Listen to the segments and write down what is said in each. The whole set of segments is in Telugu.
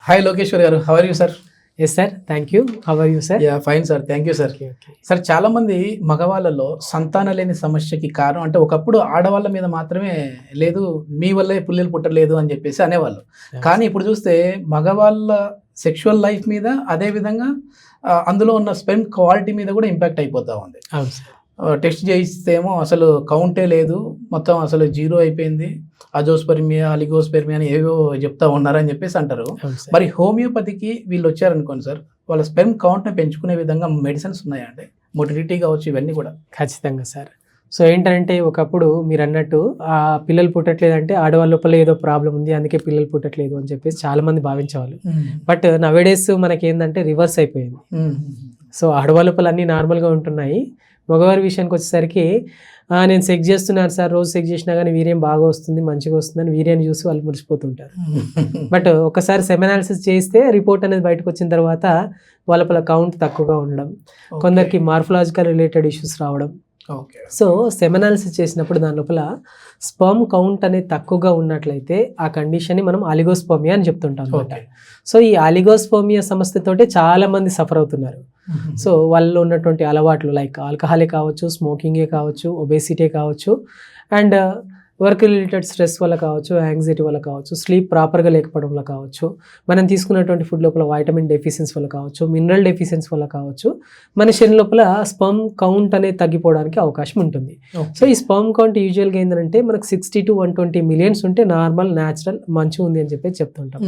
హాయ్ లోకేశ్వర్ గారు, how are you sir? Yes sir, thank you. How are you sir? Yeah fine sir, thank you sir. Sir, చాలా మంది మగవాళ్ళలో సంతాన లేని సమస్యకి కారణం అంటే ఒకప్పుడు ఆడవాళ్ళ మీద మాత్రమే లేదు, మీ వల్లే పిల్లలు పుట్టలేదు అని చెప్పేసి అనేవాళ్ళు. కానీ ఇప్పుడు చూస్తే మగవాళ్ళ సెక్షువల్ లైఫ్ మీద, అదే విధంగా అందులో ఉన్న స్పెర్మ్ క్వాలిటీ మీద కూడా ఇంపాక్ట్ అయిపోతూ ఉంది. అవును సార్. టెస్ట్ చేయిస్తేమో అసలు కౌంటే లేదు, మొత్తం అసలు జీరో అయిపోయింది, అజోస్పెర్మియా అలిగోస్పెర్మియా అని ఏవో చెప్తా ఉన్నారని చెప్పేసి అంటారు. మరి హోమియోపతికి వీళ్ళు వచ్చారనుకోండి సార్, వాళ్ళ స్పెర్మ్ కౌంట్ని పెంచుకునే విధంగా మెడిసిన్స్ ఉన్నాయా అండి? మొటిలిటీ కావచ్చు, ఇవన్నీ కూడా. ఖచ్చితంగా సార్. సో ఏంటంటే ఒకప్పుడు మీరు అన్నట్టు ఆ పిల్లలు పుట్టట్లేదంటే ఆడవాళ్ళ లోపల ఏదో ప్రాబ్లం ఉంది, అందుకే పిల్లలు పుట్టట్లేదు అని చెప్పేసి చాలా మంది భావించేవాళ్ళు. బట్ నవేడేస్ మనకి ఏంటంటే రివర్స్ అయిపోయింది. సో ఆడవాళ్ళ లోపల అన్నీ నార్మల్గా ఉంటున్నాయి. మగవారి విషయానికి వచ్చేసరికి నేను సెక్ చేస్తున్నాను సార్, రోజు సెక్ చేసినా కానీ వీర్యం బాగా వస్తుంది, మంచిగా వస్తుందని వీర్యాన్ని చూసి వాళ్ళు మురిసిపోతుంటారు. బట్ ఒకసారి సెమెనాలిసిస్ చేస్తే రిపోర్ట్ అనేది బయటకు వచ్చిన తర్వాత వాళ్ళ లోపల కౌంట్ తక్కువగా ఉండడం, కొందరికి మార్ఫలాజికల్ రిలేటెడ్ ఇష్యూస్ రావడం. సో సెమెనాలిసిస్ చేసినప్పుడు దాని లోపల స్పర్మ్ కౌంట్ అనేది తక్కువగా ఉన్నట్లయితే ఆ కండిషన్ని మనం ఆలిగోస్పర్మియా అని చెప్తుంటాం అనమాట. సో ఈ ఆలిగోస్పర్మియా సమస్యతోటి చాలా మంది సఫర్ అవుతున్నారు. సో వాళ్ళలో ఉన్నటువంటి అలవాట్లు లైక్ ఆల్కహాలే కావచ్చు, స్మోకింగే కావచ్చు, ఒబేసిటీ కావచ్చు, అండ్ వర్క్ రిలేటెడ్ స్ట్రెస్ వల్ల కావచ్చు, యాంగ్జైటీ వల్ల కావచ్చు, స్లీప్ ప్రాపర్గా లేకపోవడం వల్ల కావచ్చు, మనం తీసుకున్నటువంటి ఫుడ్ లోపల వైటమిన్ డెఫిషియన్సీ వల్ల కావచ్చు, మినరల్ డెఫిషియన్సీ వల్ల కావచ్చు, మన శరీరం లోపల స్పర్మ్ కౌంట్ అనేది తగ్గిపోవడానికి అవకాశం ఉంటుంది. సో ఈ స్పర్మ్ కౌంట్ యూజువల్గా ఏంటంటే మనకు 60 to 120 మిలియన్స్ ఉంటే నార్మల్, న్యాచురల్, మంచిగా ఉంది అని చెప్పి చెప్తుంటాం.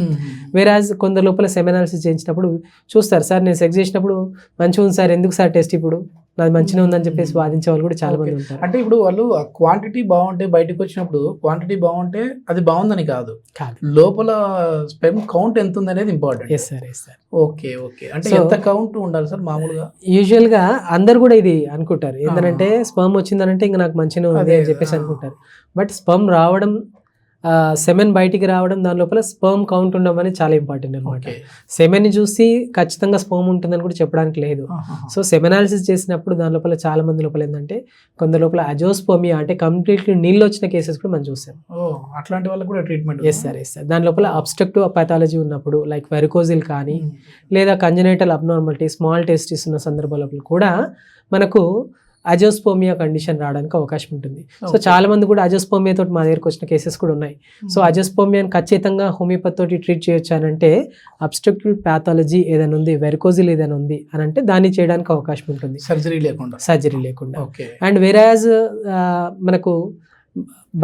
వేరాజ్ కొందరు లోపల సెమెనాలిసిస్ చేయించినప్పుడు చూస్తారు, సార్ నేను సెక్స్ చేసినప్పుడు మంచిగా ఉంది సార్, ఎందుకు సార్ టెస్ట్ ఇప్పుడు నాది మంచిగా ఉందని చెప్పేసి వాదించే వాళ్ళు కూడా చాలా మంది ఉంటారు. అంటే ఇప్పుడు వాళ్ళు క్వాంటిటీ బాగుంటే, బయటకు వచ్చినప్పుడు క్వాంటిటీ బాగుంటే అది బాగుందని కాదు, లోపల స్పెర్మ్ కౌంట్ ఎంత ఉంది అనేది important. Yes sir, yes sir. Okay okay. అంటే ఎంత కౌంట్ ఉండాలి సార్ మామూలుగా? యూజువల్గా అందరు కూడా ఇది అనుకుంటారు, ఏంటంటే స్పర్మ్ వచ్చిందంటే ఇంకా నాకు మంచిగా ఉంది అని చెప్పేసి అనుకుంటారు. బట్ స్పర్మ్ రావడం, సెమెన్ బయటికి రావడం, దాని లోపల స్పర్మ్ కౌంట్ ఉండడం అనేది చాలా ఇంపార్టెంట్ అనమాట. సెమెన్ని చూసి ఖచ్చితంగా స్పర్మ్ ఉంటుందని కూడా చెప్పడానికి లేదు. సో సెమెనాలిసిస్ చేసినప్పుడు దాని లోపల చాలా మంది లోపల ఏంటంటే కొందరు లోపల అజోస్పర్మియా అంటే కంప్లీట్లీ నీళ్ళు వచ్చిన కేసెస్ కూడా మనం చూసాం. అట్లాంటి వాళ్ళకి కూడా treatment? Yes sir, yes sir. దాని లోపల అబ్స్ట్రక్టివ్ పాథాలజీ ఉన్నప్పుడు లైక్ వెరికోజిల్ కానీ, లేదా కంజనైటల్ అబ్నార్మాలిటీ, స్మాల్ టెస్టిస్ ఉన్న సందర్భాలలో కూడా మనకు అజోస్పర్మియా కండిషన్ రావడానికి అవకాశం ఉంటుంది. సో చాలా మంది కూడా అజోస్పర్మియా తోటి మా దగ్గరకు వచ్చిన కేసెస్ కూడా ఉన్నాయి. సో అజోస్పర్మియాని ఖచ్చితంగా హోమియోపతి తోటి ట్రీట్ చేయొచ్చు అని అంటే, అబ్స్ట్రక్టివ్ ప్యాథాలజీ ఏదైనా ఉంది, వెరికోజిల్ ఏదైనా ఉంది అని అంటే దాన్ని చేయడానికి అవకాశం ఉంటుంది, సర్జరీ లేకుండా. అండ్ వేరాజ్ మనకు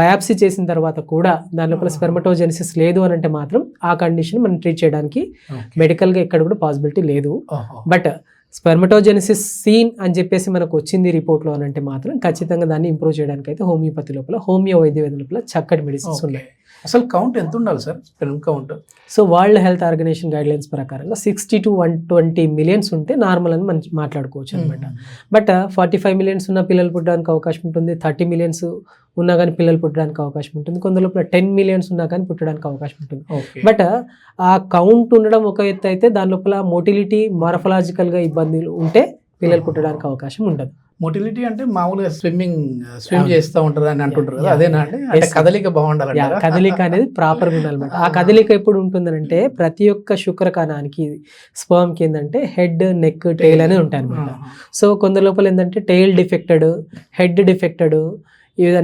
బయాప్సీ చేసిన తర్వాత కూడా దాని లోపల స్పెర్మటోజెనిసిస్ లేదు అని అంటే మాత్రం ఆ కండిషన్ మనం ట్రీట్ చేయడానికి మెడికల్గా ఎక్కడ కూడా పాసిబిలిటీ లేదు. బట్ స్పెర్మటోజెనిసిస్ సీన్ అని చెప్పేసి మనకు వచ్చింది రిపోర్ట్లో అని అంటే మాత్రం ఖచ్చితంగా దాన్ని ఇంప్రూవ్ చేయడానికి అయితే హోమియోపతి లోపల, హోమియో వైద్య లోపల చక్కటి మెడిసిన్స్ ఉన్నాయి. అసలు కౌంట్ ఎంత ఉండాలి sir, sperm count? So world health organization guidelines ప్రకారంగా 60 to 120 మిలియన్స్ ఉంటే నార్మల్ అని మనం మాట్లాడుకోవచ్చు అనమాట. బట్ 45 మిలియన్స్ ఉన్న పిల్లలు పుట్టడానికి అవకాశం ఉంటుంది, 30 మిలియన్స్ ఉన్నా కానీ పిల్లలు పుట్టడానికి అవకాశం ఉంటుంది, కొందరు లోపల 10 మిలియన్స్ ఉన్నా కానీ పుట్టడానికి అవకాశం ఉంటుంది. బట్ ఆ కౌంట్ ఉండడం ఒక ఎత్తు అయితే దాని లోపల మోటిలిటీ, మార్ఫలాజికల్గా ఇబ్బందులు ఉంటే పిల్లలు పుట్టడానికి అవకాశం ఉండదు. మోటిలిటీ అంటే మామూలుగా స్విమ్ చేస్తూ ఉంటారు అని అంటుంటారు కదా, అదేనా అండి? అంటే కదలిక బాగుండాలి, కదలిక అనేది ప్రాపర్గా ఉండాలన్నమాట. ఆ కదలిక ఎప్పుడు ఉంటుందంటే ప్రతి ఒక్క శుక్రకణానికి, స్పర్మ్కి ఏంటంటే హెడ్, నెక్, టెయిల్ అనేది ఉంటాయి అనమాట. సో కొందరు లోపల ఏంటంటే tail defected, head defected,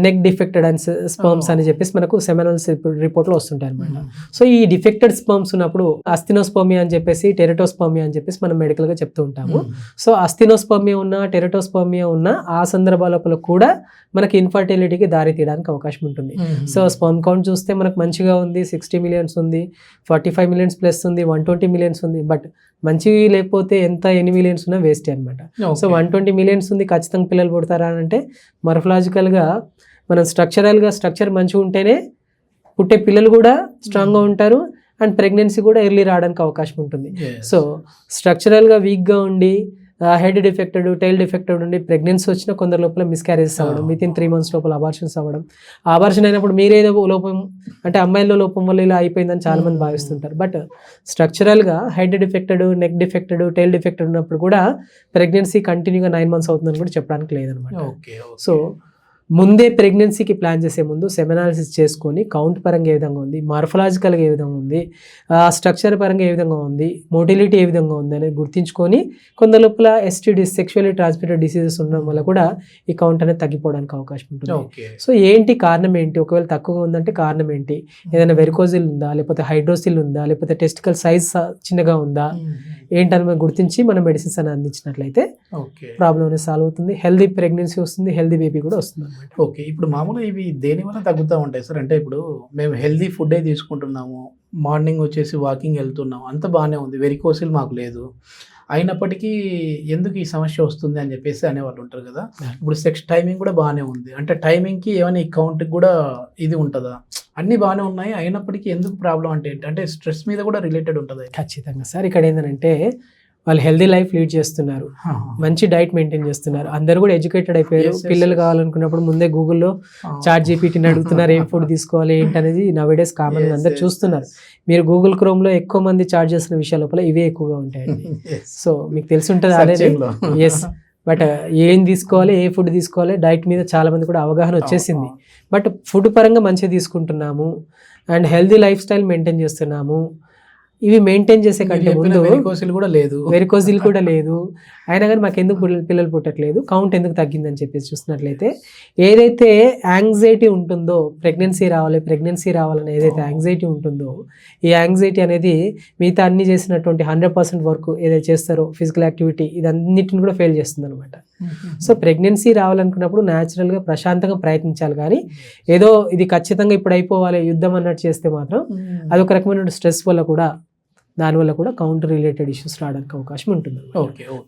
neck defected and sperms అని చెప్పేసి మనకు సెమెనాలిసిస్ రిపోర్ట్లో వస్తుంటాయి అనమాట. సో ఈ డిఫెక్టెడ్ స్పర్మ్స్ ఉన్నప్పుడు అస్థినోస్పర్మియా అని చెప్పేసి, టెరటోస్పర్మియా అని చెప్పేసి మనం మెడికల్గా చెప్తూ ఉంటాము. సో అస్థినోస్పర్మియా ఉన్న, టెరటోస్పర్మియా ఉన్న ఆ సందర్భాల కూడా మనకి ఇన్ఫర్టిలిటీకి దారి తీయడానికి అవకాశం ఉంటుంది. సో స్పర్మ్ కౌంట్ చూస్తే మనకు మంచిగా ఉంది, 60 మిలియన్స్ ఉంది, 45 మిలియన్స్ ప్లస్ ఉంది, 120 మిలియన్స్ ఉంది. బట్ మంచి లేకపోతే ఎంత, ఎన్ని మిలియన్స్ ఉన్నా వేస్టే అనమాట. సో 120 మిలియన్స్ ఉంది, ఖచ్చితంగా పిల్లలు పుడతారా అని అంటే మార్ఫలాజికల్గా మనం స్ట్రక్చర్ మంచిగా ఉంటేనే పుట్టే పిల్లలు కూడా స్ట్రాంగ్గా ఉంటారు, అండ్ ప్రెగ్నెన్సీ కూడా ఎర్లీ రావడానికి అవకాశం ఉంటుంది. సో స్ట్రక్చరల్గా వీక్గా ఉండి, హెడ్ డిఫెక్టెడ్, టైల్ డిఫెక్టెడ్ ఉండి ప్రెగ్నెన్సీ వచ్చిన కొందరు లోపల మిస్క్యారేజెస్ అవ్వడం, వితిన్ 3 months లోపల అబార్షన్స్ అవ్వడం, అబార్షన్ అయినప్పుడు మీరేదో లోపం అంటే అమ్మాయిల్లో లోపం వల్ల ఇలా అయిపోయిందని చాలా మంది భావిస్తుంటారు. బట్ స్ట్రక్చరల్గా head defected, neck defected, tail defected ఉన్నప్పుడు కూడా ప్రెగ్నెన్సీ కంటిన్యూగా 9 months అవుతుందని కూడా చెప్పడానికి లేదనమాట. సో ముందే ప్రెగ్నెన్సీకి ప్లాన్ చేసే ముందు సెమెనాలిసిస్ చేసుకొని కౌంట్ పరంగా ఏ విధంగా ఉంది, మార్ఫలాజికల్గా ఏ విధంగా ఉంది, స్ట్రక్చర్ పరంగా ఏ విధంగా ఉంది, మోటిలిటీ ఏ విధంగా ఉంది అనేది గుర్తించుకొని కొంత లోపల STDs సెక్షువల్లీ ట్రాన్స్మిటెడ్ డిసీజెస్ ఉండడం వల్ల కూడా ఈ కౌంట్ అనేది తగ్గిపోవడానికి అవకాశం ఉంటుంది. సో ఏంటి కారణం ఏంటి, ఒకవేళ తక్కువగా ఉందంటే కారణం ఏంటి, ఏదైనా వెరికోజిల్ ఉందా, లేకపోతే హైడ్రోసిల్ ఉందా, లేకపోతే టెస్టికల్ సైజ్ చిన్నగా ఉందా, ఏంటని మనం గుర్తించి మనం మెడిసిన్స్ అని అందించినట్లయితే ప్రాబ్లం అనేది సాల్వ్ అవుతుంది. హెల్దీ ప్రెగ్నెన్సీ వస్తుంది, హెల్దీ బేబీ కూడా వస్తుంది అనమాట. ఓకే, ఇప్పుడు మామూలుగా ఇవి దేని వల్ల తగ్గుతూ ఉంటాయి సార్? అంటే ఇప్పుడు మేము హెల్దీ ఫుడ్డే తీసుకుంటున్నాము, మార్నింగ్ వచ్చేసి వాకింగ్ వెళ్తున్నాము, అంత బాగానే ఉంది, వెరికోసిల్ మాకు లేదు, అయినప్పటికీ ఎందుకు ఈ సమస్య వస్తుంది అని చెప్పేసి అనేవాళ్ళు ఉంటారు కదా. ఇప్పుడు సెక్స్ టైమింగ్ కూడా బాగానే ఉంది, అంటే టైమింగ్కి ఏమైనా ఈ కౌంట్కి కూడా ఇది ఉంటుందా? అన్నీ బాగానే ఉన్నాయి, అయినప్పటికీ ఎందుకు ప్రాబ్లం అంటే ఏంటి? అంటే స్ట్రెస్ మీద కూడా రిలేటెడ్ ఉంటుంది. ఖచ్చితంగా సార్. ఇక్కడ ఏంటంటే వాళ్ళు హెల్దీ లైఫ్ లీడ్ చేస్తున్నారు, మంచి డైట్ మెయింటైన్ చేస్తున్నారు, అందరు కూడా ఎడ్యుకేటెడ్ అయిపోయారు. పిల్లలు కావాలనుకున్నప్పుడు ముందే గూగుల్లో ChatGPTని అడుగుతున్నారు ఏం ఫుడ్ తీసుకోవాలి ఏంటి అనేది. నవేడేస్ కామన్గా అందరు చూస్తున్నారు. మీరు గూగుల్ క్రోమ్లో ఎక్కువ మంది చార్జ్ చేస్తున్న విషయాల లోపల ఇవే ఎక్కువగా ఉంటాయండి. సో మీకు తెలిసి ఉంటుంది ఆల్రెడీ. ఎస్, బట్ ఏం తీసుకోవాలి, ఏ ఫుడ్ తీసుకోవాలి, డైట్ మీద చాలా మంది కూడా అవగాహన వచ్చేసింది. బట్ ఫుడ్ పరంగా మంచిగా తీసుకుంటున్నాము and healthy life style maintain చేస్తున్నాము. ఇవి మెయింటైన్ చేసే కంటే ముందు వెరికోసిల్ కూడా లేదు, అయినా కానీ మాకు ఎందుకు పిల్లలు పుట్టట్లేదు, కౌంట్ ఎందుకు తగ్గిందని చెప్పేసి చూసినట్లయితే, ఏదైతే యాంగ్జైటీ ఉంటుందో, ప్రెగ్నెన్సీ రావాలని ఏదైతే యాంగ్జైటీ ఉంటుందో, ఈ యాంగ్జైటీ అనేది మిగతా అన్ని చేసినటువంటి 100% వర్క్ ఏదైతే చేస్తారో ఫిజికల్ యాక్టివిటీ ఇదన్నిటిని కూడా ఫెయిల్ చేస్తుంది అనమాట. సో ప్రెగ్నెన్సీ రావాలనుకున్నప్పుడు న్యాచురల్గా ప్రశాంతంగా ప్రయత్నించాలి, కానీ ఏదో ఇది ఖచ్చితంగా ఇప్పుడు అయిపోవాలి యుద్ధం అన్నట్టు చేస్తే మాత్రం అదొక రకమైన స్ట్రెస్ వల్ల కూడా, దానివల్ల కూడా కౌంట్ రిలేటెడ్ ఇష్యూస్ రావడానికి అవకాశం ఉంటుంది.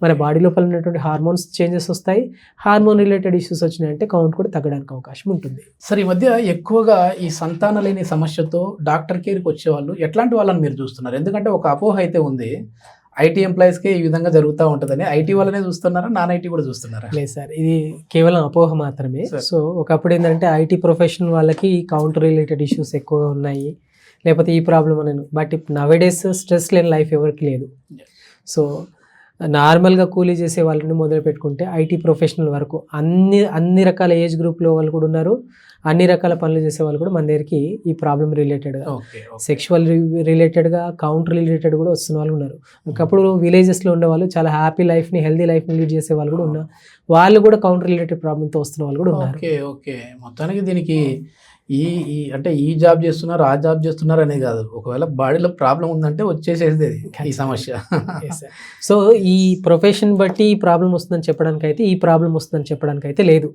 మన బాడీ లోపల ఉన్నటువంటి హార్మోన్స్ చేంజెస్ వస్తాయి, హార్మోన్ రిలేటెడ్ ఇష్యూస్ వచ్చినాయంటే కౌంట్ కూడా తగ్గడానికి అవకాశం ఉంటుంది. సరే, ఈ మధ్య ఎక్కువగా ఈ సంతానం లేని సమస్యతో డాక్టర్ కేర్కి వచ్చేవాళ్ళు ఎట్లాంటి వాళ్ళని మీరు చూస్తున్నారు? ఎందుకంటే ఒక అపోహ అయితే ఉంది, IT ఎంప్లాయీస్కే ఈ విధంగా జరుగుతూ ఉంటుందని. IT వాళ్ళనే చూస్తున్నారా, నాన్ IT కూడా చూస్తున్నారా? లేదు సార్, ఇది కేవలం అపోహ మాత్రమే. సో ఒకప్పుడు ఏంటంటే IT ప్రొఫెషనల్ వాళ్ళకి కౌంట్ రిలేటెడ్ ఇష్యూస్ ఎక్కువగా ఉన్నాయి, లేకపోతే ఈ ప్రాబ్లం అని. బట్ ఇప్పుడు నవేడేస్ స్ట్రెస్ లేని లైఫ్ ఎవరికి లేదు. సో నార్మల్గా కూలీ చేసే వాళ్ళని మొదలు పెట్టుకుంటే IT ప్రొఫెషనల్ వరకు అన్ని రకాల ఏజ్ గ్రూప్లో వాళ్ళు కూడా ఉన్నారు, అన్ని రకాల పనులు చేసే వాళ్ళు కూడా మన దగ్గరికి ఈ ప్రాబ్లం రిలేటెడ్గా, సెక్షువల్ రిలేటెడ్గా, కౌంట్ రిలేటెడ్ కూడా వస్తున్న వాళ్ళు ఉన్నారు. ఒకప్పుడు విలేజెస్లో ఉండేవాళ్ళు చాలా హ్యాపీ లైఫ్ని, హెల్దీ లైఫ్ని లీడ్ చేసే వాళ్ళు కూడా ఉన్నారు, వాళ్ళు కూడా కౌంట్ రిలేటెడ్ ప్రాబ్లంతో వస్తున్న వాళ్ళు కూడా ఉన్నారు. ఓకే, మొత్తానికి దీనికి ఈ అంటే ఈ జాబ్ చేస్తున్నారు, ఆ జాబ్ చేస్తున్నారు అనేది కాదు, ఒకవేళ బాడీలో ప్రాబ్లం ఉందంటే వచ్చేసేది ఈ సమస్య. సో ఈ ప్రొఫెషన్ బట్టి ఈ ప్రాబ్లం వస్తుందని చెప్పడానికి అయితే, ఈ ప్రాబ్లం వస్తుందని చెప్పడానికి అయితే లేదు.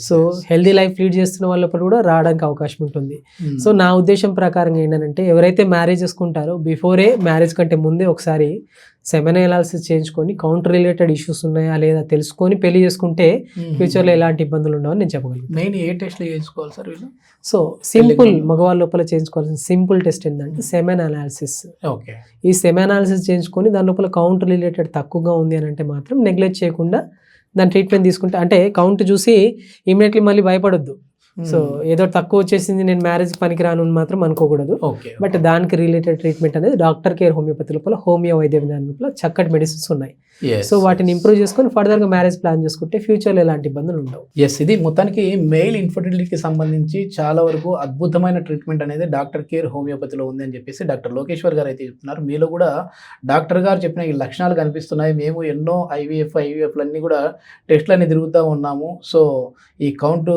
సో హెల్దీ లైఫ్ లీడ్ చేస్తున్న వాళ్ళ కూడా రావడానికి అవకాశం ఉంటుంది. సో నా ఉద్దేశం ప్రకారం ఏంటంటే, ఎవరైతే మ్యారేజ్ చేసుకుంటారో బిఫోరే, మ్యారేజ్ కంటే ముందే ఒకసారి సెమెన్ అనాలిసిస్ చేయించుకొని కౌంట్ రిలేటెడ్ ఇష్యూస్ ఉన్నాయా లేదా తెలుసుకొని పెళ్లి చేసుకుంటే ఫ్యూచర్లో ఎలాంటి ఇబ్బందులు ఉండవని నేను చెప్పగలను. మెయిన్ ఏ టెస్ట్లు చేయించుకోవాలి సార్ వీళ్ళు? సో సింపుల్ మగవాళ్ళ లోపల చేయించుకోవాల్సిన సింపుల్ టెస్ట్ ఏంటంటే సెమెన్ అనాలిసిస్. ఓకే, ఈ సెమెన్ అనాలిసిస్ చేయించుకొని దాని లోపల కౌంట్ రిలేటెడ్ తక్కువగా ఉంది అని అంటే మాత్రం నెగ్లెక్ట్ చేయకుండా దాని ట్రీట్మెంట్ తీసుకుంటే, అంటే కౌంట్ చూసి ఇమీడియట్లీ మళ్ళీ భయపడొద్దు. సో ఏదో తక్కువ వచ్చేసింది నేను మ్యారేజ్కి పనికిరాను అని మాత్రం అనుకోకూడదు. బట్ దానికి రిలేటెడ్ ట్రీట్మెంట్ అనేది డాక్టర్ కేర్ హోమియోపతి లోపల, హోమియో వైద్య విధానం లోపల చక్కటి మెడిసిన్స్ ఉన్నాయి. సో వాటిని ఇంప్రూవ్ చేసుకొని ఫర్దర్గా మ్యారేజ్ ప్లాన్ చేసుకుంటే ఫ్యూచర్లో ఎలాంటి ఇబ్బందులు ఉండవు. ఇది మొత్తానికి మెయిల్ ఇన్ఫర్టిలిటీకి సంబంధించి చాలా వరకు అద్భుతమైన ట్రీట్మెంట్ అనేది డాక్టర్ కేర్ హోమియోపతిలో ఉంది అని చెప్పేసి డాక్టర్ లోకేశ్వర్ గారు అయితే చెప్తున్నారు. మీలో కూడా డాక్టర్ గారు చెప్పిన ఈ లక్షణాలు కనిపిస్తున్నాయి. మేము ఎన్నో ఐవీఎఫ్లన్నీ కూడా టెస్ట్లు అన్ని తిరుగుతూ ఉన్నాము. సో ఈ కౌంట్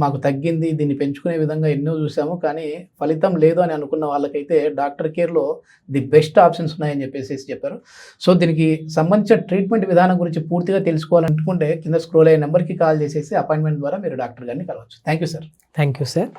మాకు తగ్గింది, దీన్ని పెంచుకునే విధంగా ఎన్నో చూసాము, కానీ ఫలితం లేదు అని అనుకున్న వాళ్ళకైతే డాక్టర్ కేర్లో ది బెస్ట్ ఆప్షన్స్ ఉన్నాయని చెప్పేసి చెప్పారు. సో దీనికి సంబంధించిన ట్రీట్మెంట్ విధానం గురించి పూర్తిగా తెలుసుకోవాలనుకుంటే కింద స్క్రోల్ అయ్యే నెంబర్కి కాల్ చేసేసి అపాయింట్మెంట్ ద్వారా మీరు డాక్టర్ గారిని కలవచ్చు. Thank you sir. Thank you sir.